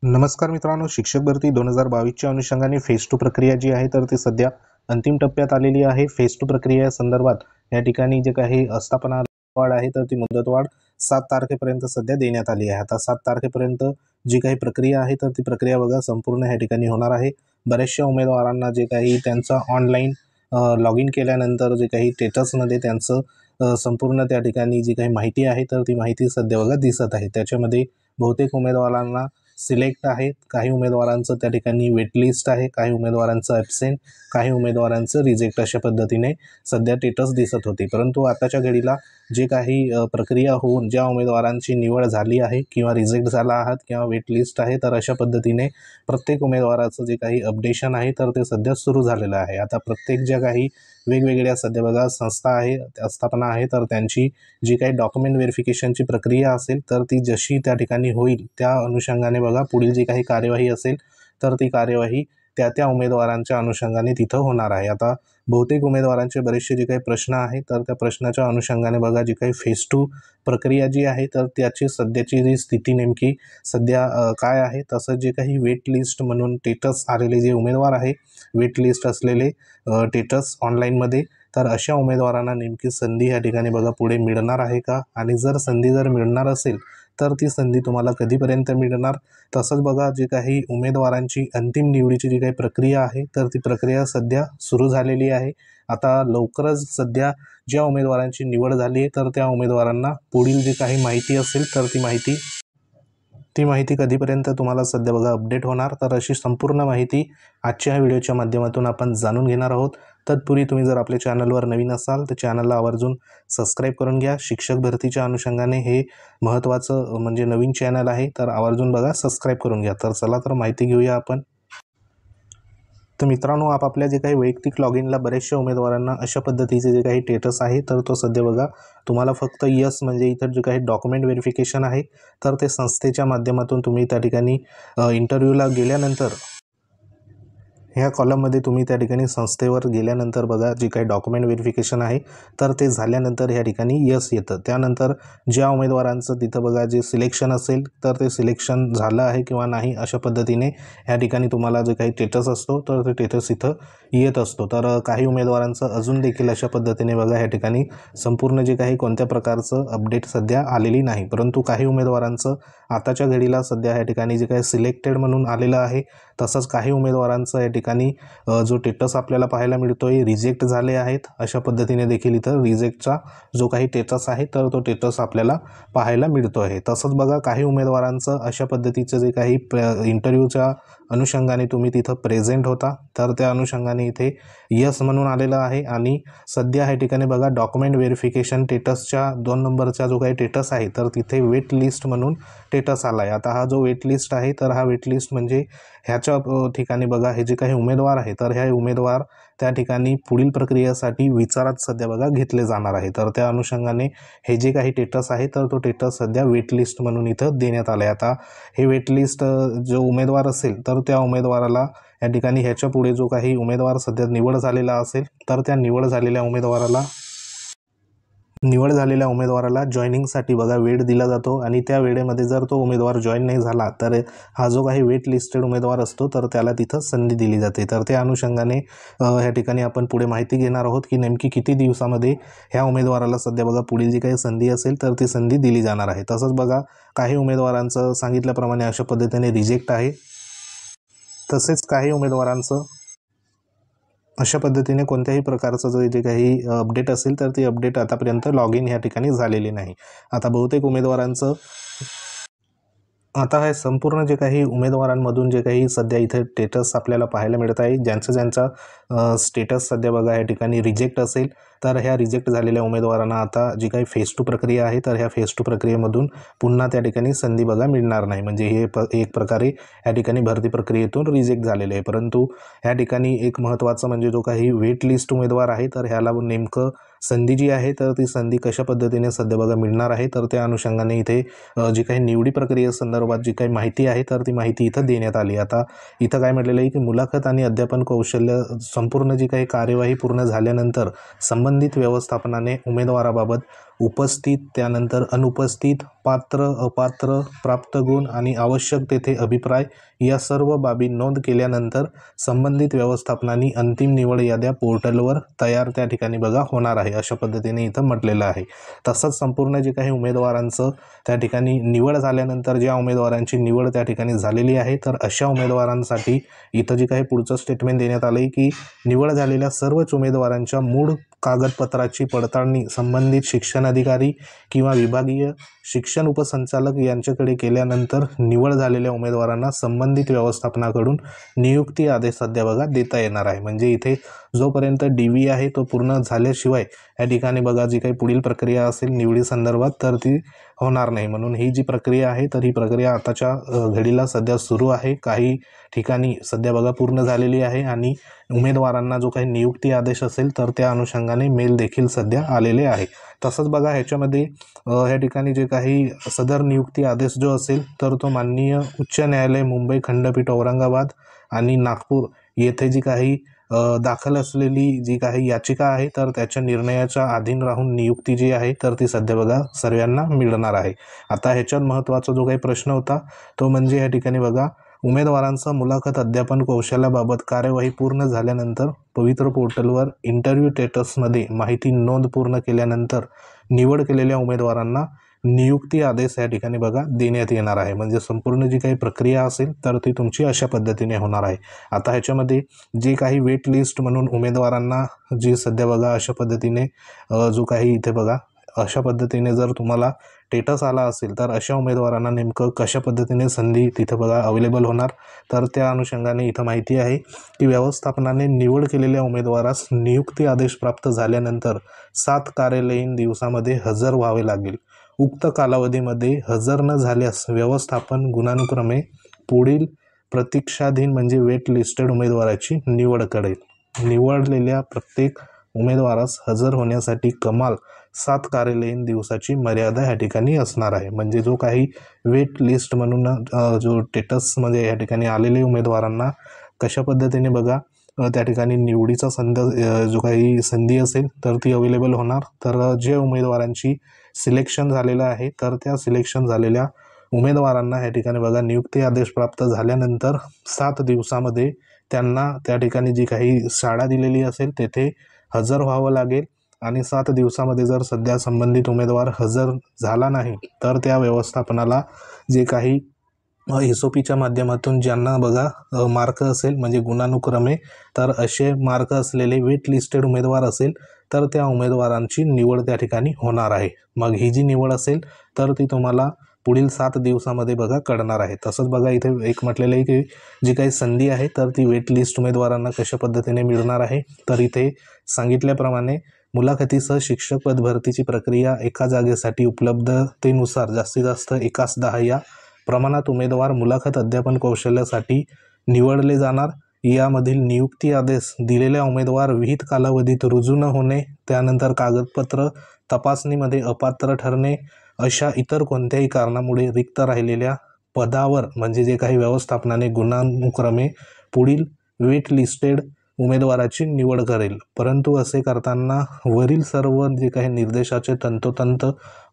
नमस्कार मित्रांनो, शिक्षक भरती 2022च्या अनुषंगाने फेज टू प्रक्रिया जी आहे तर ती सध्या अंतिम टप्प्यात आलेली आहे। फेज टू प्रक्रिया संदर्भात या ठिकाणी जे काही आस्थापना वाढ आहे तर ती मुदतवाढ 7 तारखेपर्यंत सध्या देण्यात आली आहे। आता 7 तारखेपर्यंत जी काही प्रक्रिया आहे तर ती प्रक्रिया बघा संपूर्ण या ठिकाणी होणार आहे। बऱ्याचशा उमेदवारांना जे काही त्यांचा ऑनलाईन लॉग इन केल्यानंतर जे काही स्टेटसमध्ये त्यांचं संपूर्ण त्या ठिकाणी जी काही माहिती आहे तर ती माहिती सध्या बघा दिसत आहे। त्याच्यामध्ये बहुतेक उमेदवारांना सिलेक्ट आहे, काही उमेदवारांचं त्या ठिकाणी वेट लिस्ट आहे, काही उमेदवारांचं ॲब्सेंट, काही उमेदवारांचं रिजेक्ट अशा पद्धतीने सध्या स्टेटस दिसत होते। परंतु आताच्या घडीला जे काही प्रक्रिया होऊन ज्या उमेदवारांची निवड झाली आहे किंवा रिजेक्ट झाला आहात किंवा वेट लिस्ट आहे तर अशा पद्धतीने प्रत्येक उमेदवाराचं जे काही अपडेशन आहे तर ते सध्या सुरू झालेलं आहे। आता प्रत्येक ज्या काही वेगवेगळ्या सध्या बघा संस्था आहे, आस्थापना आहे तर त्यांची जी काही डॉक्युमेंट व्हेरिफिकेशनची प्रक्रिया असेल तर ती जशी त्या ठिकाणी होईल त्या अनुषंगाने बघा पुढील जी काही कार्यवाही असेल तर ती कार्यवाही त्या उमेदवारांच्या अनुषंगाने तिथं होणार आहे। आता बहुतेक उमेदवारांचे बरेचसे जे काही प्रश्न आहेत तर त्या प्रश्नाच्या अनुषंगाने बघा जी काही फेज टू प्रक्रिया जी आहे तर त्याची सध्याची जी स्थिती नेमकी सध्या काय आहे, तसं जे काही वेट लिस्ट म्हणून स्टेटस आलेले जे उमेदवार आहे, वेट लिस्ट असलेले स्टेटस ऑनलाईनमध्ये, तर अशा उमेदवारांना नेमकी संधी या ठिकाणी बघा पुढे मिळणार आहे का, आणि जर संधी मिळणार असेल तर ती संधी तुम्हाला कधीपर्यंत मिळणार। तसंच बघा जे काही उमेदवारांची अंतिम निवडीची जी काही प्रक्रिया आहे तर ती प्रक्रिया सध्या सुरू झालेली आहे। आता लवकरच सध्या ज्या उमेदवारांची निवड झाली आहे तर त्या उमेदवारांना पुढील जी काही माहिती असेल तर ती माहिती कधीपर्यंत तुम्हाला सध्या बघा अपडेट होणार, तर अशी संपूर्ण माहिती आजच्या व्हिडिओच्या माध्यमातून आपण जाणून घेणार आहोत। तत्पूर्वी तुम्ही जर आपल्या चॅनलवर नवीन असाल तर चॅनलला आवर्जून सबस्क्राईब करून घ्या। शिक्षक भरतीच्या अनुषंगाने हे महत्त्वाचं म्हणजे नवीन चॅनल आहे, तर आवर्जून बघा सबस्क्राईब करून घ्या। तर चला तर माहिती घेऊया आपण। तर मित्रांनो, आपापल्या जे काही वैयक्तिक लॉग इनला बऱ्याचशा उमेदवारांना अशा पद्धतीचे जे काही स्टेटस आहे तर तो सध्या बघा तुम्हाला फक्त यस म्हणजे इतर जे काही डॉक्युमेंट व्हेरिफिकेशन आहे तर ते संस्थेच्या माध्यमातून तुम्ही त्या ठिकाणी इंटरव्ह्यूला गेल्यानंतर ह्या कॉलममध्ये तुम्ही त्या ठिकाणी संस्थेवर गेल्यानंतर बघा जे काही डॉक्युमेंट व्हेरिफिकेशन आहे तर ते झाल्यानंतर ह्या ठिकाणी यस येतं। त्यानंतर ज्या उमेदवारांचं तिथं बघा जे सिलेक्शन असेल तर ते सिलेक्शन झालं आहे किंवा नाही अशा पद्धतीने ह्या ठिकाणी तुम्हाला जे काही स्टेटस असतो तर ते स्टेटस इथं येत असतो। तर काही उमेदवारांचं अजून देखील अशा पद्धतीने बघा ह्या ठिकाणी संपूर्ण जे काही कोणत्या प्रकारचं अपडेट सध्या आलेली नाही, परंतु काही उमेदवारांचं आताच्या घडीला सध्या ह्या ठिकाणी जे काही सिलेक्टेड म्हणून आलेलं आहे, तसंच काही उमेदवारांचं या ठिकाणी जो स्टेटस आपल्याला पाहायला मिळतोय रिजेक्ट झाले आहेत अशा पद्धतीने देखील इथं रिजेक्टचा जो काही स्टेटस आहे तर तो स्टेटस आपल्याला पाहायला मिळतो आहे। तसंच बघा काही उमेदवारांचं अशा पद्धतीचं जे काही इंटरव्ह्यूच्या अनुषंगाने तुम्ही तिथं प्रेझेंट होता तर त्या अनुषंगाने इथे यस म्हणून आलेलं आहे, आणि सध्या ह्या ठिकाणी बघा डॉक्युमेंट व्हेरिफिकेशन स्टेटसच्या 2 नंबरचा जो काही स्टेटस आहे तर तिथे वेट लिस्ट म्हणून स्टेटस आला आहे। आता हा जो वेट लिस्ट आहे तर हा वेट लिस्ट म्हणजे ह्याच्या ठिकाणी बघा हे जे काही उमेदवार आहे तर हे उमेदवार त्या ठिकाणी पुढील प्रक्रियेसाठी विचारात सध्या बघा घेतले जाणार आहे। तर त्या अनुषंगाने हे जे काही स्टेटस आहे तर तो स्टेटस सध्या वेट लिस्ट म्हणून इथं देण्यात आला आहे। आता हे वेट लिस्ट जो उमेदवार असेल तर त्या उमेदवाराला या ठिकाणी ह्याच्या पुढे जो काही उमेदवार सध्या निवड झालेला असेल तर त्या निवड झालेल्या उमेदवाराला जॉईनिंगसाठी बघा वेळ दिला जातो, आणि त्या वेळेमध्ये जर तो उमेदवार जॉईन नाही झाला तर हा जो काही वेट लिस्टेड उमेदवार असतो तर त्याला तिथं संधी दिली जाते। तर त्या अनुषंगाने ह्या ठिकाणी आपण पुढे माहिती घेणार आहोत की नेमकी किती दिवसामध्ये ह्या उमेदवाराला सध्या बघा पुढील जी काही संधी असेल तर ती संधी दिली जाणार आहे। तसंच बघा काही उमेदवारांचं सांगितल्याप्रमाणे अशा पद्धतीने रिजेक्ट आहे, तसेच काही उमेदवारांचं अशा पद्धतीने कोणत्याही प्रकारचं जे काही अपडेट असेल तर ती अपडेट आतापर्यंत लॉग इन ह्या ठिकाणी झालेली नाही। आता बहुतेक उमेदवारांचं आता हे संपूर्ण जे काही उमेदवारांमधून जे काही सध्या इथे स्टेटस आपल्याला पाहायला मिळत आहे, ज्यांचा स्टेटस सध्या बघा या ठिकाणी रिजेक्ट असेल तर ह्या रिजेक्ट झालेल्या उमेदवारांना आता जी काही फेज टू प्रक्रिया आहे तर ह्या फेज टू प्रक्रियेमधून पुन्हा त्या ठिकाणी संधी बघा मिळणार नाही, म्हणजे हे एक प्रकारे या ठिकाणी भरती प्रक्रियेतून रिजेक्ट झालेले आहे। परंतु ह्या ठिकाणी एक महत्त्वाचं म्हणजे जो काही वेट लिस्ट उमेदवार आहे तर ह्याला नेमकं संधी जी आहे तर ती संधी कशा पद्धतीने सध्या बघा मिळणार आहे, तर त्या अनुषंगाने इथे जी काही निवडी प्रक्रियेसंदर्भात जी काही माहिती आहे तर ती माहिती इथं देण्यात आली। आता इथं काय म्हटलेलं आहे की मुलाखत आणि अध्यापन कौशल्य संपूर्ण जी काही कार्यवाही पूर्ण झाल्यानंतर संबंधित व्यवस्थापनाने उमेदवाराबाबत उपस्थित, त्यानंतर अनुपस्थित, पात्र अपात्र, प्राप्त गुण आणि आवश्यक तेथे अभिप्राय या सर्व बाबी नोंद केल्यानंतर संबंधित व्यवस्थापनाने अंतिम निवड याद्या पोर्टलवर तयार त्या ठिकाणी बघा होणार आहे, अशा पद्धतीने इथं म्हटलेलं आहे. तसंच संपूर्ण जे काही उमेदवारांचं त्या ठिकाणी निवड झाल्यानंतर ज्या उमेदवारांची निवड त्या ठिकाणी झालेली आहे, तर अशा उमेदवारांसाठी इथं जे काही पुढचं स्टेटमेंट देण्यात आलं आहे की निवड झालेल्या सर्वच उमेदवारांच्या मूळ कागदपत्राची पडताळणी संबंधित शिक्षण अधिकारी किंवा विभागीय शिक्षण उपसंचालक यांच्याकडे केल्यानंतर निवड झालेल्या उमेदवारांना संबंधित व्यवस्थापनाकडून नियुक्ती आदेश सध्या बघा देता येणार आहे. म्हणजे इथे जोपर्यंत DV आहे तो पूर्ण झाल्याशिवाय या ठिकाणी बघा जी काही पुढील प्रक्रिया असेल निवडी संदर्भात तर ती होणार नाही. म्हणून ही जी प्रक्रिया आहे तर ही प्रक्रिया आताच्या घडीला सध्या सुरू आहे. काही ठिकाणी सध्या बघा पूर्ण झालेली आहे आणि उमेदवारांना जो काही नियुक्ती आदेश असेल तर त्या अनुषंगाने मेल देखील सध्या आलेले आहे. तसंच बघा ह्याच्यामध्ये ह्या ठिकाणी जे काही सदर नियुक्ती आदेश जो असेल तर तो माननीय उच्च न्यायालय मुंबई खंडपीठ औरंगाबाद आणि नागपूर येथे जी काही दाखल असलेली जी काही याचिका आहे तर त्याच्या निर्णयाच्या अधीन राहून नियुक्ती जी आहे तर ती सध्या बघा सर्वांना मिळणार आहे. आता ह्याच्यात महत्त्वाचा जो काही प्रश्न होता तो म्हणजे या ठिकाणी बघा उमेदवारांचा मुलाखत अध्यापन कौशल्याबाबत कार्यवाही पूर्ण झाल्यानंतर पवित्र पोर्टलवर इंटरव्ह्यू स्टेटसमध्ये माहिती नोंद पूर्ण केल्यानंतर निवड केलेल्या उमेदवारांना नियुक्ती आदेश या ठिकाणी बघा देण्यात येणार आहे. म्हणजे संपूर्ण जी काही प्रक्रिया असेल तर ती तुमची अशा पद्धतीने होणार आहे. आता ह्याच्यामध्ये जे काही वेट लिस्ट म्हणून उमेदवारांना जी सध्या बघा अशा पद्धतीने जो काही इथे बघा अशा पद्धतीने जर तुम्हाला स्टेटस आला असेल तर अशा उमेदवारांना नेमकं कशा पद्धतीने संधी तिथं बघा अवेलेबल होणार तर त्या अनुषंगाने इथं माहिती आहे की व्यवस्थापनाने निवड केलेल्या उमेदवारास नियुक्ती आदेश प्राप्त झाल्यानंतर 7 कार्यालयीन दिवसामध्ये हजर व्हावे लागेल. उक्त कालावधीमध्ये हजर न झाल्यास व्यवस्थापन गुणानुक्रमे पुढील प्रतीक्षाधीन म्हणजे वेट लिस्टेड उमेदवाराची निवड करेल. निवडलेल्या प्रत्येक उमेदवारास हजर होण्यासाठी कमाल 7 कार्यालयीन दिवसाची मर्यादा या ठिकाणी असणार आहे. म्हणजे जो काही वेट लिस्ट म्हणून जो स्टेटसमध्ये या ठिकाणी आलेले उमेदवारांना कशा पद्धतीने बघा त्या ठिकाणी निवडीचा जो काही संधी असेल तर ती अवेलेबल होणार. तर जे उमेदवारांची सिलेक्शन झालेलं आहे तर त्या सिलेक्शन झालेल्या उमेदवारांना या ठिकाणी बघा नियुक्ती आदेश प्राप्त झाल्यानंतर 7 दिवसामध्ये त्यांना त्या ठिकाणी जी काही शाळा दिलेली असेल तेथे हजर व्हावं लागेल आणि 7 दिवसामध्ये जर सध्या संबंधित उमेदवार हजर झाला नाही तर त्या व्यवस्थापनाला जे काही SOPच्या माध्यमातून ज्यांना बघा मार्क असेल म्हणजे गुणानुक्रमे तर असे मार्क असलेले वेट लिस्टेड उमेदवार असेल तर त्या उमेदवारांची निवड त्या ठिकाणी होणार आहे. मग ही जी निवड असेल तर ती तुम्हाला पुढील 7 दिवसामध्ये बघा कळणार आहे. तसंच बघा इथे एक म्हटलेलं आहे की जी काही संधी आहे तर ती वेट लिस्ट उमेदवारांना कशा पद्धतीने मिळणार आहे तर इथे सांगितल्याप्रमाणे मुलाखतीसह शिक्षक पद भरतीची प्रक्रिया एका जागेसाठी उपलब्धतेनुसार जास्तीत जास्त 1:10 या प्रमाणात उमेदवार मुलाखत अध्यापन कौशल्यासाठी निवडले जाणार. यामधील नियुक्ती आदेश दिलेल्या उमेदवार विहित कालावधीत रुजू न होणे, त्यानंतर कागदपत्र तपासणीमध्ये अपात्र ठरणे अशा इतर कोणत्याही कारणामुळे रिक्त राहिलेल्या पदावर म्हणजे जे काही व्यवस्थापनाने गुणानुक्रमे पुढील वेट लिस्टेड उमेदवाराची निवड करेल. परंतु असे करताना वरील सर्व जे काही निर्देशाचे तंतोतंत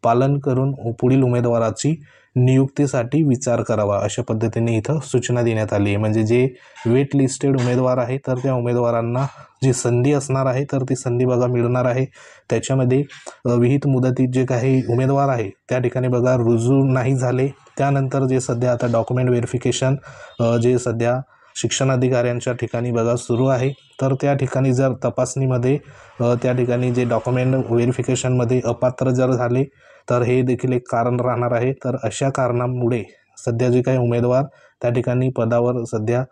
पालन करून पुढील उमेदवाराची नियुक्तीसाठी विचार करावा अशा पद्धतीने इथं सूचना देण्यात आली आहे. म्हणजे जे वेट लिस्टेड उमेदवार आहे तर त्या उमेदवारांना जी संधी असणार आहे तर ती संधी बघा मिळणार आहे. त्याच्यामध्ये विहित मुदतीत जे काही उमेदवार आहे त्या ठिकाणी बघा रुजू नाही झाले त्यानंतर जे सध्या आता डॉक्युमेंट व्हेरिफिकेशन जे सध्या शिक्षण अधिकाऱ्यांच्या ठिकाणी बघा सुरू आहे तर त्या ठिकाणी जर तपासणीमध्ये त्या ठिकाणी जे डॉक्युमेंट व्हेरिफिकेशनमध्ये अपात्र जर झाले तर हे देखील एक कारण राहणार आहे. तर अशा कारणामुळे सध्या जे काही उमेदवार त्या ठिकाणी पदावर सध्या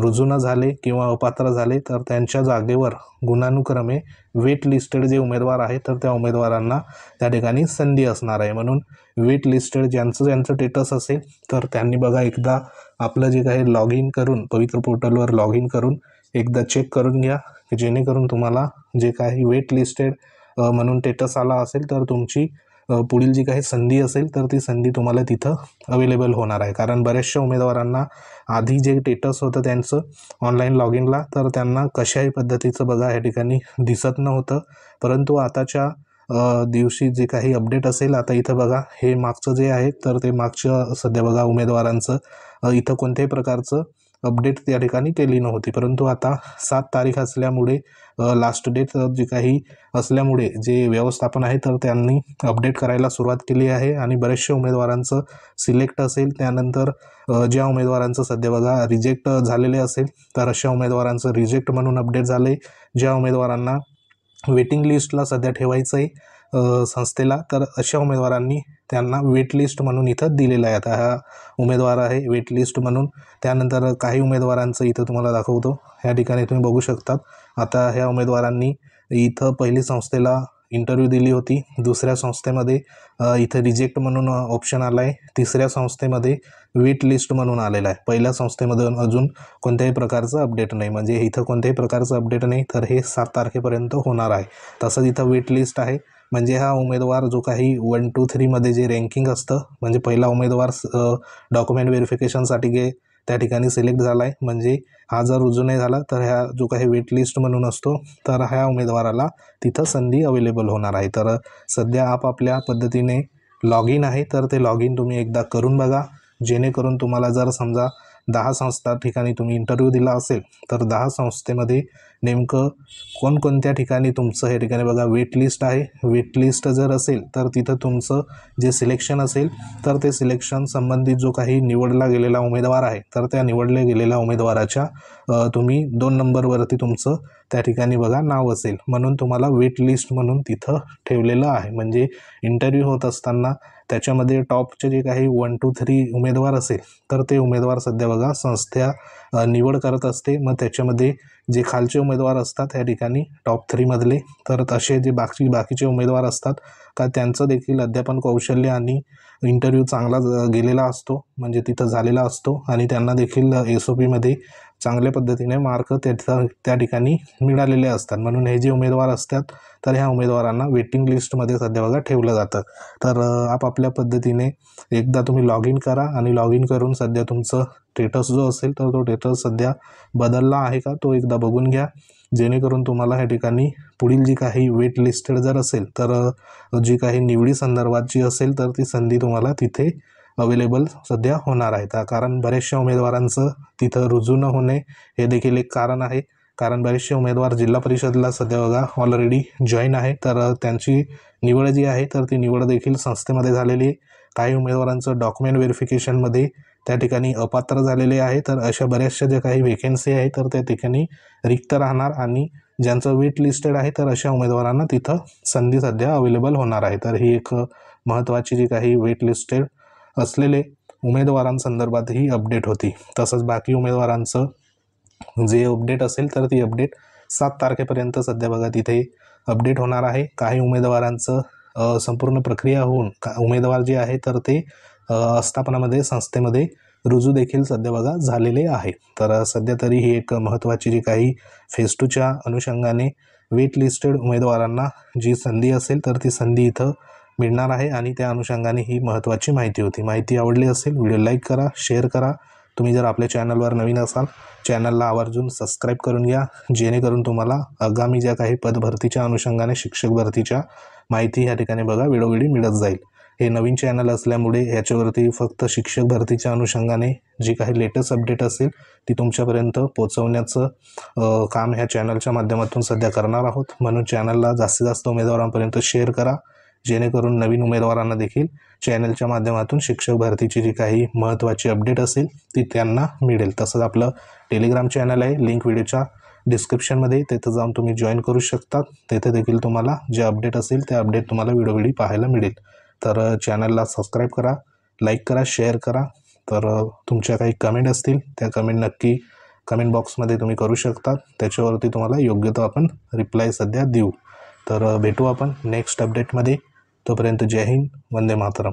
रुजू न झाले किंवा अपात्र झाले तर त्यांच्या जागेवर गुणानुक्रमे वेट लिस्टेड जे उमेदवार आहेत तर त्या उमेदवारांना त्या ठिकाणी संधी असणार आहे. म्हणून वेट लिस्टेड ज्यांचं स्टेटस असेल तर त्यांनी बघा एकदा आपलं जे काही लॉग इन करून पवित्र पोर्टलवर लॉग इन करून एकदा चेक करून घ्या की जेणेकरून तुम्हाला जे काही वेट लिस्टेड म्हणून स्टेटस आला असेल तर तुमची पुढील जी काही संधी असेल तर ती संधी तुम्हाला तिथं अवेलेबल होणार आहे. कारण बऱ्याचशा उमेदवारांना आधी जे स्टेटस होतं त्यांचं ऑनलाईन लॉग इनला तर त्यांना कशाही पद्धतीचं बघा या ठिकाणी दिसत नव्हतं. परंतु आताच्या दिवशी जे काही अपडेट असेल, आता इथं बघा हे मागचं जे आहे तर ते मागच्या सध्या बघा उमेदवारांचं इथं कोणत्याही प्रकारचं अपडेट त्या ठिकाणी केली नव्हती, परंतु आता 7 तारीख असल्यामुळे लास्ट डेट जे काही असल्यामुळे जे व्यवस्थापन आहे तर त्यांनी अपडेट करायला सुरुवात केली आहे आणि बरेचशा उमेदवारांचं सिलेक्ट असेल, त्यानंतर ज्या उमेदवारांचं सध्या बघा रिजेक्ट झालेले असेल तर अशा उमेदवारांचं रिजेक्ट म्हणून अपडेट झाले. ज्या उमेदवारांना वेटिंग लिस्टला सध्या ठेवायचं आहे संस्थेला, तर अशा उमेदवारांनी त्यांना वेट लिस्ट म्हणून इथं दिलेलं आहे. आता हा उमेदवार आहे वेट लिस्ट म्हणून. त्यानंतर काही उमेदवारांचं इथं तुम्हाला दाखवतो, ह्या ठिकाणी तुम्ही बघू शकतात. आता ह्या उमेदवारांनी इथं पहिली संस्थेला इंटरव्ह्यू दिली होती, दुसऱ्या संस्थेमध्ये इथं रिजेक्ट म्हणून ऑप्शन आला आहे, तिसऱ्या संस्थेमध्ये वेट लिस्ट म्हणून आलेला आहे. पहिल्या संस्थेमध्ये अजून कोणत्याही प्रकारचं अपडेट नाही, म्हणजे इथं कोणत्याही प्रकारचं अपडेट नाही, तर हे 7 तारखेपर्यंत होणार आहे. तसंच इथं वेट लिस्ट आहे, म्हणजे हा उमेदवार जो काही 1, 2, 3 मध्ये जे रँकिंग असतं, म्हणजे पहिला उमेदवार डॉक्युमेंट व्हेरिफिकेशनसाठी त्या ठिकाणी सिलेक्ट झाला आहे, म्हणजे हा जर रुजू नाही झाला तर ह्या जो काही वेट लिस्ट म्हणून असतो तर ह्या उमेदवाराला तिथं संधी अवेलेबल होणार आहे. तर सध्या आपापल्या पद्धतीने लॉग इन आहे, तर ते लॉग इन तुम्ही एकदा करून बघा, जेणेकरून तुम्हाला जर समजा 10 संस्था ठिकाणी तुम्ही इंटरव्ह्यू दिला असेल तर 10 संस्थेमध्ये नेमकं कोणकोणत्या ठिकाणी तुमचं हे ठिकाणी बघा वेट लिस्ट आहे. वेट लिस्ट जर असेल तर तिथं तुमचं जे सिलेक्शन असेल तर ते सिलेक्शन संबंधित जो काही निवडला गेलेला उमेदवार आहे तर त्या निवडल्या गेलेल्या उमेदवाराच्या तुम्ही 2 नंबरवरती तुमचं त्या ठिकाणी बघा नाव असेल, म्हणून तुम्हाला वेट लिस्ट म्हणून तिथं ठेवलेलं आहे. म्हणजे इंटरव्ह्यू होत असताना त्याच्यामध्ये टॉपचे जे काही 1, 2, 3 उमेदवार असेल तर ते उमेदवार सध्या बघा संस्था निवड करत असते. मग त्याच्यामध्ये जे खालचे उमेदवार असतात त्या ठिकाणी टॉप 3 मधले, तर तसे जे बाकीचे उमेदवार असतात का त्यांचं देखील अध्यापन कौशल्य आणि इंटरव्ह्यू चांगला गेलेला असतो, म्हणजे तिथं झालेला असतो आणि त्यांना देखील SOP मध्ये चांगल्या पद्धतीने मार्क त्या ठिकाणी मिळालेले असतात. म्हणून हे जे उमेदवार असतात तर ह्या उमेदवारांना वेटिंग लिस्टमध्ये सध्या बघा ठेवलं जातं. तर आपापल्या पद्धतीने एकदा तुम्ही लॉग इन करा आणि लॉग इन करून सध्या तुमचं स्टेटस जो असेल तर तो स्टेटस सध्या बदलला आहे का तो एकदा बघून घ्या, जेणेकरून तुम्हाला ह्या ठिकाणी पुढील जी काही वेट लिस्टेड जर असेल तर जी काही निवडी संदर्भात जी असेल तर ती संधी तुम्हाला तिथे अवेलेबल सध्या होणार आहे. कारण बऱ्याचशा उमेदवारांचं तिथं रुजू न होणे हे देखील एक कारण आहे. कारण बरेचसे उमेदवार जिल्हा परिषदला सध्या बघा ऑलरेडी जॉईन आहे, तर त्यांची निवड जी आहे तर ती निवड देखील संस्थेमध्ये झालेली आहे. काही उमेदवारांचं डॉक्युमेंट व्हेरिफिकेशनमध्ये त्या ठिकाणी अपात्र झालेले आहे, तर अशा बऱ्याचशा ज्या काही वेकेन्सी आहे तर त्या ठिकाणी रिक्त राहणार आणि ज्यांचं वेट लिस्टेड आहे तर अशा उमेदवारांना तिथं संधी सध्या अवेलेबल होणार आहे. तर ही एक महत्त्वाची जी काही वेट लिस्टेड असलेले उमेदवारांसंदर्भात ही अपडेट होती. तसंच बाकी उमेदवारांचं जे अपडेट असेल तर ती अपडेट 7 तारखेपर्यंत सध्या बघा तिथे अपडेट होणार आहे. काही उमेदवारांचं संपूर्ण प्रक्रिया होऊन उमेदवार जे आहे तर ते आस्थापनामध्ये संस्थेमध्ये रुजू देखील सध्या बघा झालेले आहे. तर सध्या तरी ही एक महत्त्वाची जी काही फेज 2च्या अनुषंगाने वेट लिस्टेड उमेदवारांना जी संधी असेल तर ती संधी इथं मिळणार आहे आणि त्या अनुषंगाने ही महत्त्वाची माहिती होती. माहिती आवडली असेल व्हिडिओ लाईक करा, शेअर करा. तुम्ही जर आपल्या चॅनलवर नवीन असाल चॅनलला आवर्जून सबस्क्राईब करून घ्या, जेणेकरून तुम्हाला आगामी ज्या काही पदभरतीच्या अनुषंगाने शिक्षक भरतीच्या माहिती ह्या ठिकाणी बघा वेळोवेळी मिळत जाईल. हे नवीन चॅनल असल्यामुळे ह्याच्यावरती फक्त शिक्षक भरतीच्या अनुषंगाने जी काही लेटेस्ट अपडेट असेल ती तुमच्यापर्यंत पोहोचवण्याचं काम ह्या चॅनलच्या माध्यमातून सध्या करणार आहोत. म्हणून चॅनलला जास्तीत जास्त उमेदवारांपर्यंत शेअर करा, जेणेकरून नवीन उमेदवारांना देखील चॅनलच्या माध्यमातून शिक्षक भरतीची जी काही महत्त्वाची अपडेट असेल ती त्यांना मिळेल. तसंच आपलं टेलिग्राम चॅनल आहे, लिंक व्हिडिओच्या डिस्क्रिप्शनमध्ये, तिथं जाऊन तुम्ही जॉईन करू शकतात. तेथे देखील तुम्हाला जे अपडेट असेल ते अपडेट तुम्हाला वेळोवेळी पाहायला मिळेल. तर चॅनलला सबस्क्राईब करा, लाईक करा, शेअर करा. तर तुमच्या काही कमेंट असतील त्या कमेंट नक्की कमेंट बॉक्समध्ये तुम्ही करू शकता, त्याच्यावरती तुम्हाला योग्य तो आपण रिप्लाय सध्या देऊ. तर भेटू आपण नेक्स्ट अपडेटमध्ये. तोपर्यंत जय हिंद, वंदे मातरम.